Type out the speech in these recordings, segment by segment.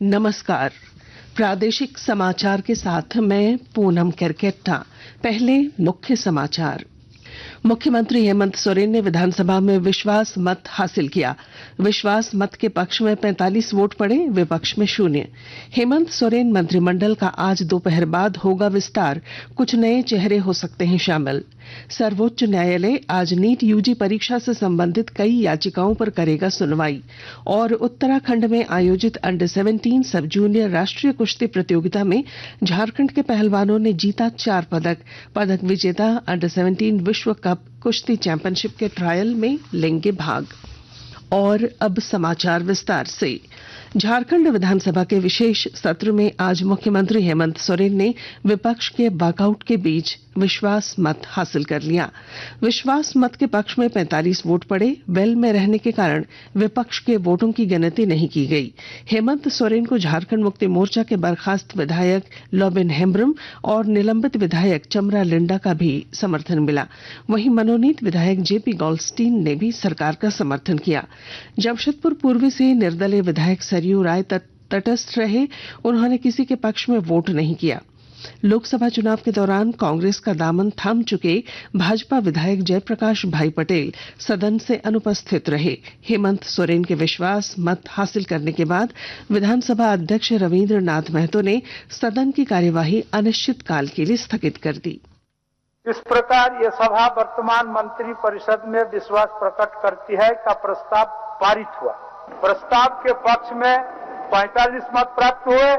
नमस्कार। प्रादेशिक समाचार के साथ मैं पूनम केरकेट्टा। पहले मुख्य समाचार। मुख्यमंत्री हेमंत सोरेन ने विधानसभा में विश्वास मत हासिल किया। विश्वास मत के पक्ष में 45 वोट पड़े, विपक्ष में 0। हेमंत सोरेन मंत्रिमंडल का आज दोपहर बाद होगा विस्तार, कुछ नए चेहरे हो सकते हैं शामिल। सर्वोच्च न्यायालय आज नीट यूजी परीक्षा से संबंधित कई याचिकाओं पर करेगा सुनवाई। और उत्तराखंड में आयोजित अंडर 17 सब जूनियर राष्ट्रीय कुश्ती प्रतियोगिता में झारखंड के पहलवानों ने जीता 4 पदक विजेता अंडर 17 विश्व कप कुश्ती चैंपियनशिप के ट्रायल में लेंगे भाग। और अब समाचार विस्तार से। झारखंड विधानसभा के विशेष सत्र में आज मुख्यमंत्री हेमंत सोरेन ने विपक्ष के वॉकआउट के बीच विश्वास मत हासिल कर लिया। विश्वास मत के पक्ष में 45 वोट पड़े, वेल में रहने के कारण विपक्ष के वोटों की गिनती नहीं की गई। हेमंत सोरेन को झारखंड मुक्ति मोर्चा के बर्खास्त विधायक लोबिन हेम्ब्रम और निलंबित विधायक चमरा लिंडा का भी समर्थन मिला। वहीं मनोनीत विधायक जेपी गॉलस्टीन ने भी सरकार का समर्थन किया। जमशेदपुर पूर्वी से निर्दलीय विधायक सरयू राय तटस्थ रहे, उन्होंने किसी के पक्ष में वोट नहीं किया। लोकसभा चुनाव के दौरान कांग्रेस का दामन थाम चुके भाजपा विधायक जयप्रकाश भाई पटेल सदन से अनुपस्थित रहे। हेमंत सोरेन के विश्वास मत हासिल करने के बाद विधानसभा अध्यक्ष रविंद्र नाथ महतो ने सदन की कार्यवाही अनिश्चित काल के लिए स्थगित कर दी। इस प्रकार यह सभा वर्तमान मंत्री परिषद में विश्वास प्रकट करती है का प्रस्ताव पारित हुआ। प्रस्ताव के पक्ष में 45 मत प्राप्त हुए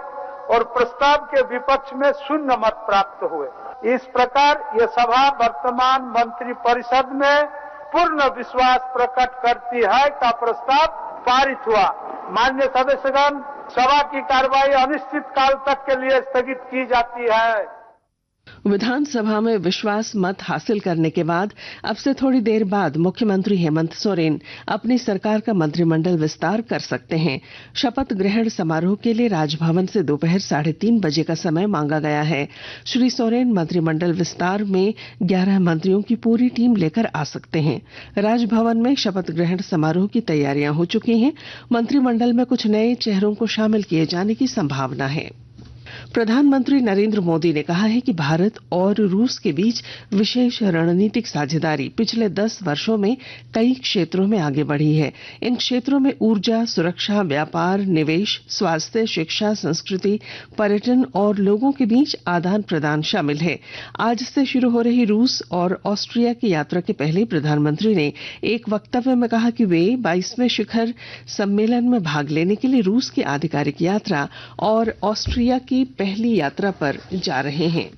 और प्रस्ताव के विपक्ष में 0 मत प्राप्त हुए। इस प्रकार यह सभा वर्तमान मंत्री परिषद में पूर्ण विश्वास प्रकट करती है का प्रस्ताव पारित हुआ। माननीय सदस्यगण, सभा की कार्यवाही अनिश्चित काल तक के लिए स्थगित की जाती है। विधानसभा में विश्वास मत हासिल करने के बाद अब से थोड़ी देर बाद मुख्यमंत्री हेमंत सोरेन अपनी सरकार का मंत्रिमंडल विस्तार कर सकते हैं। शपथ ग्रहण समारोह के लिए राजभवन से दोपहर 3:30 बजे का समय मांगा गया है। श्री सोरेन मंत्रिमंडल विस्तार में 11 मंत्रियों की पूरी टीम लेकर आ सकते हैं। राजभवन में शपथ ग्रहण समारोह की तैयारियां हो चुकी हैं। मंत्रिमंडल में कुछ नए चेहरों को शामिल किए जाने की संभावना है। प्रधानमंत्री नरेंद्र मोदी ने कहा है कि भारत और रूस के बीच विशेष रणनीतिक साझेदारी पिछले 10 वर्षों में कई क्षेत्रों में आगे बढ़ी है। इन क्षेत्रों में ऊर्जा, सुरक्षा, व्यापार, निवेश, स्वास्थ्य, शिक्षा, संस्कृति, पर्यटन और लोगों के बीच आदान प्रदान शामिल है। आज से शुरू हो रही रूस और ऑस्ट्रिया की यात्रा के पहले प्रधानमंत्री ने एक वक्तव्य में कहा कि वे 22वें शिखर सम्मेलन में भाग लेने के लिए रूस की आधिकारिक यात्रा और ऑस्ट्रिया की पहली यात्रा पर जा रहे हैं।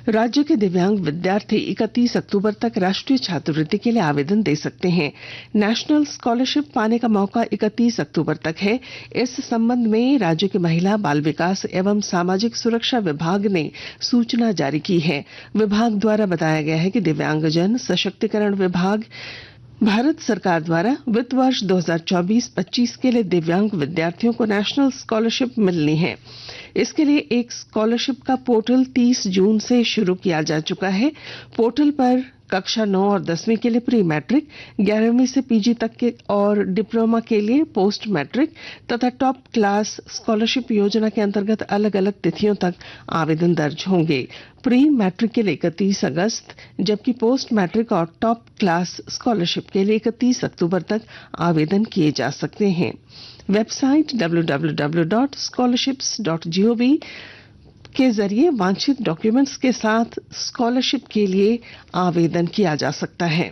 राज्य के दिव्यांग विद्यार्थी 31 अक्टूबर तक राष्ट्रीय छात्रवृत्ति के लिए आवेदन दे सकते हैं। नेशनल स्कॉलरशिप पाने का मौका 31 अक्टूबर तक है। इस संबंध में राज्य के महिला बाल विकास एवं सामाजिक सुरक्षा विभाग ने सूचना जारी की है। विभाग द्वारा बताया गया है कि दिव्यांगजन सशक्तिकरण विभाग भारत सरकार द्वारा वित्त वर्ष 2024-25 के लिए दिव्यांग विद्यार्थियों को नेशनल स्कॉलरशिप मिलनी है। इसके लिए एक स्कॉलरशिप का पोर्टल 30 जून से शुरू किया जा चुका है। पोर्टल पर कक्षा 9 और 10वीं के लिए प्री मैट्रिक, 11वीं से पीजी तक के और डिप्लोमा के लिए पोस्ट मैट्रिक तथा टॉप क्लास स्कॉलरशिप योजना के अंतर्गत अलग अलग तिथियों तक आवेदन दर्ज होंगे। प्री मैट्रिक के लिए 31 अगस्त, जबकि पोस्ट मैट्रिक और टॉप क्लास स्कॉलरशिप के लिए 31 अक्टूबर तक आवेदन किए जा सकते हैं। वेबसाइट www.scholarships.gov के जरिए वांछित डॉक्यूमेंट्स के साथ स्कॉलरशिप के लिए आवेदन किया जा सकता है।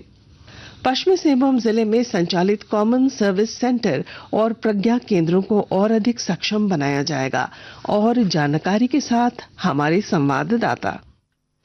पश्चिमी सिंहभूम जिले में संचालित कॉमन सर्विस सेंटर और प्रज्ञा केंद्रों को और अधिक सक्षम बनाया जाएगा। और जानकारी के साथ हमारे संवाददाता।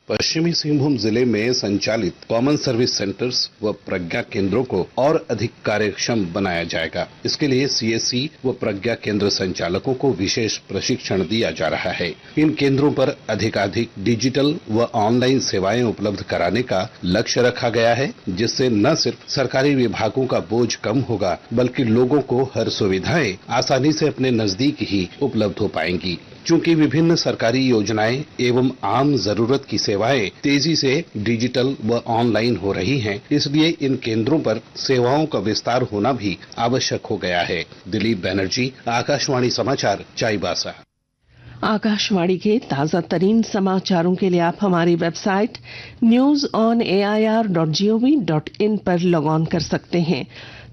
पश्चिमी सिंहभूम जिले में संचालित कॉमन सर्विस सेंटर्स व प्रज्ञा केंद्रों को और अधिक कार्यक्षम बनाया जाएगा। इसके लिए सीएससी व प्रज्ञा केंद्र संचालकों को विशेष प्रशिक्षण दिया जा रहा है। इन केंद्रों पर अधिकाधिक डिजिटल व ऑनलाइन सेवाएं उपलब्ध कराने का लक्ष्य रखा गया है, जिससे न सिर्फ सरकारी विभागों का बोझ कम होगा, बल्कि लोगों को हर सुविधाएं आसानी से अपने नजदीक ही उपलब्ध हो पाएंगी। चूंकि विभिन्न सरकारी योजनाएं एवं आम जरूरत की सेवाएं तेजी से डिजिटल व ऑनलाइन हो रही हैं, इसलिए इन केंद्रों पर सेवाओं का विस्तार होना भी आवश्यक हो गया है। दिलीप बनर्जी, आकाशवाणी समाचार, चाईबासा। आकाशवाणी के ताजा तरीन समाचारों के लिए आप हमारी वेबसाइट newsonair.gov.in पर लॉग ऑन कर सकते हैं।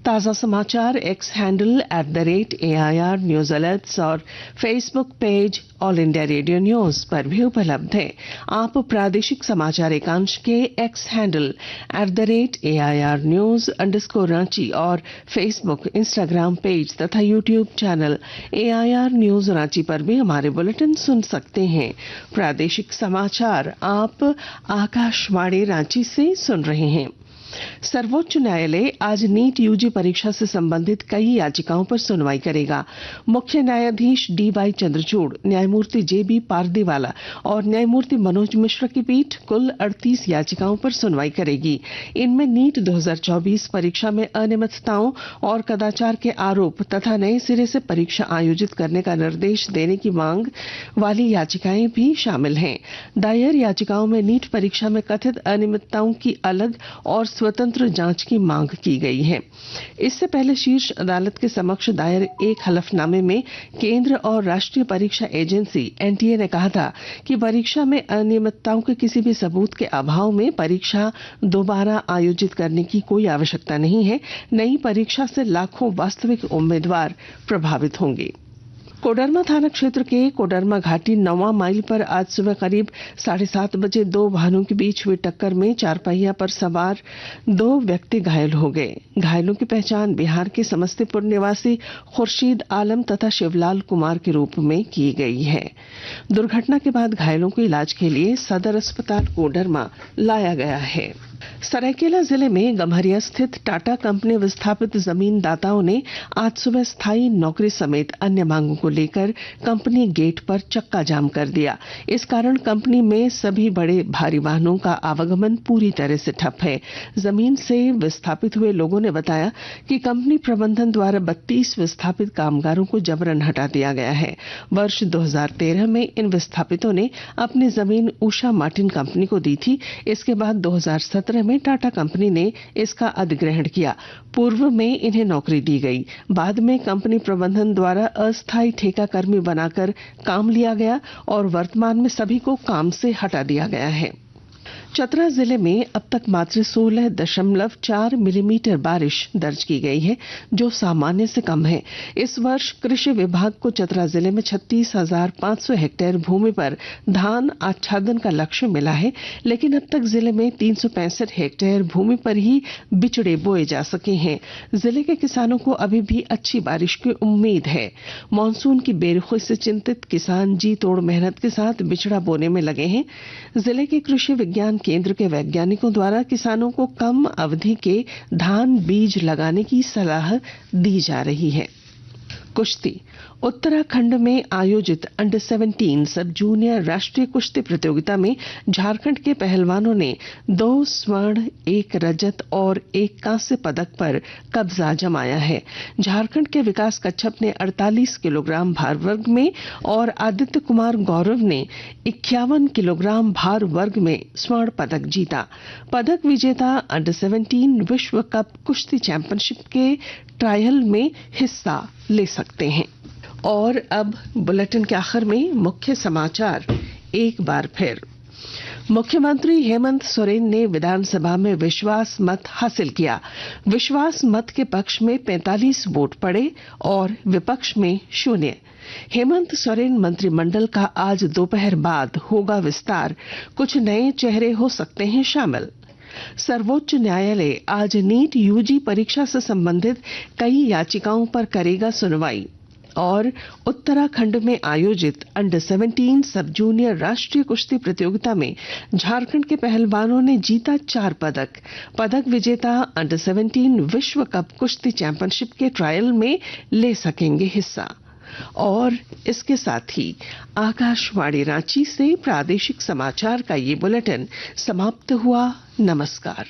ताजा समाचार X handle @AIR news alerts और Facebook page All India Radio news पर भी उपलब्ध है। आप प्रादेशिक समाचार एकांश के एक्स हैंडल @AIR न्यूज _ और फेसबुक, इंस्टाग्राम पेज तथा YouTube channel AIR news Ranchi पर भी हमारे बुलेटिन सुन सकते हैं। प्रादेशिक समाचार आप आकाशवाणी रांची से सुन रहे हैं। सर्वोच्च न्यायालय आज नीट यूजी परीक्षा से संबंधित कई याचिकाओं पर सुनवाई करेगा। मुख्य न्यायाधीश DY चंद्रचूड़, न्यायमूर्ति JB पारदीवाला और न्यायमूर्ति मनोज मिश्रा की पीठ कुल 38 याचिकाओं पर सुनवाई करेगी। इनमें नीट 2024 परीक्षा में अनियमितताओं और कदाचार के आरोप तथा नए सिरे से परीक्षा आयोजित करने का निर्देश देने की मांग वाली याचिकाएं भी शामिल हैं। दायर याचिकाओं में नीट परीक्षा में कथित अनियमितताओं की अलग और स्वतंत्र जांच की मांग की गई है। इससे पहले शीर्ष अदालत के समक्ष दायर एक हलफनामे में केंद्र और राष्ट्रीय परीक्षा एजेंसी NTA ने कहा था कि परीक्षा में अनियमितताओं के किसी भी सबूत के अभाव में परीक्षा दोबारा आयोजित करने की कोई आवश्यकता नहीं है। नई परीक्षा से लाखों वास्तविक उम्मीदवार प्रभावित होंगे। कोडरमा थाना क्षेत्र के कोडरमा घाटी 9वां माइल पर आज सुबह करीब 7:30 बजे दो वाहनों के बीच हुई टक्कर में चारपहिया पर सवार 2 व्यक्ति घायल हो गए। घायलों की पहचान बिहार के समस्तीपुर निवासी खुर्शीद आलम तथा शिवलाल कुमार के रूप में की गई है। दुर्घटना के बाद घायलों को इलाज के लिए सदर अस्पताल कोडरमा लाया गया है। सरायकेला जिले में गम्हरिया स्थित टाटा कंपनी विस्थापित जमीनदाताओं ने आज सुबह स्थायी नौकरी समेत अन्य मांगों को लेकर कंपनी गेट पर चक्का जाम कर दिया। इस कारण कंपनी में सभी बड़े भारी वाहनों का आवागमन पूरी तरह से ठप है। जमीन से विस्थापित हुए लोगों ने बताया कि कंपनी प्रबंधन द्वारा 32 विस्थापित कामगारों को जबरन हटा दिया गया है। वर्ष 2013 में इन विस्थापितों ने अपनी जमीन उषा मार्टिन कंपनी को दी थी। इसके बाद 2017 में टाटा कंपनी ने इसका अधिग्रहण किया। पूर्व में इन्हें नौकरी दी गई। बाद में कंपनी प्रबंधन द्वारा अस्थायी ठेका कर्मी बनाकर काम लिया गया और वर्तमान में सभी को काम से हटा दिया गया है। चतरा जिले में अब तक मात्र 16.4 मिलीमीटर बारिश दर्ज की गई है, जो सामान्य से कम है। इस वर्ष कृषि विभाग को चतरा जिले में 36,500 हेक्टेयर भूमि पर धान आच्छादन का लक्ष्य मिला है, लेकिन अब तक जिले में 365 हेक्टेयर भूमि पर ही बिचड़े बोए जा सके हैं। जिले के किसानों को अभी भी अच्छी बारिश की उम्मीद है। मानसून की बेरुखी से चिंतित किसान जी तोड़ मेहनत के साथ बिचड़ा बोने में लगे हैं। जिले के कृषि विज्ञान केंद्र के वैज्ञानिकों द्वारा किसानों को कम अवधि के धान बीज लगाने की सलाह दी जा रही है। कुश्ती उत्तराखंड में आयोजित अंडर 17 सब जूनियर राष्ट्रीय कुश्ती प्रतियोगिता में झारखंड के पहलवानों ने 2 स्वर्ण, 1 रजत और 1 कांस्य पदक पर कब्जा जमाया है। झारखंड के विकास कच्छप ने 48 किलोग्राम भार वर्ग में और आदित्य कुमार गौरव ने 51 किलोग्राम भार वर्ग में स्वर्ण पदक जीता। पदक विजेता अंडर 17 विश्व कप कुश्ती चैंपियनशिप के ट्रायल में हिस्सा ले सकते हैं। और अब बुलेटिन के आखिर में मुख्य समाचार एक बार फिर। मुख्यमंत्री हेमंत सोरेन ने विधानसभा में विश्वास मत हासिल किया। विश्वास मत के पक्ष में 45 वोट पड़े और विपक्ष में 0। हेमंत सोरेन मंत्रिमंडल का आज दोपहर बाद होगा विस्तार। कुछ नए चेहरे हो सकते हैं शामिल। सर्वोच्च न्यायालय आज नीट यूजी परीक्षा से संबंधित कई याचिकाओं पर करेगा सुनवाई। और उत्तराखंड में आयोजित अंडर 17 सब जूनियर राष्ट्रीय कुश्ती प्रतियोगिता में झारखंड के पहलवानों ने जीता 4 पदक। पदक विजेता अंडर 17 विश्व कप कुश्ती चैंपियनशिप के ट्रायल में ले सकेंगे हिस्सा। और इसके साथ ही आकाशवाणी रांची से प्रादेशिक समाचार का ये बुलेटिन समाप्त हुआ। नमस्कार।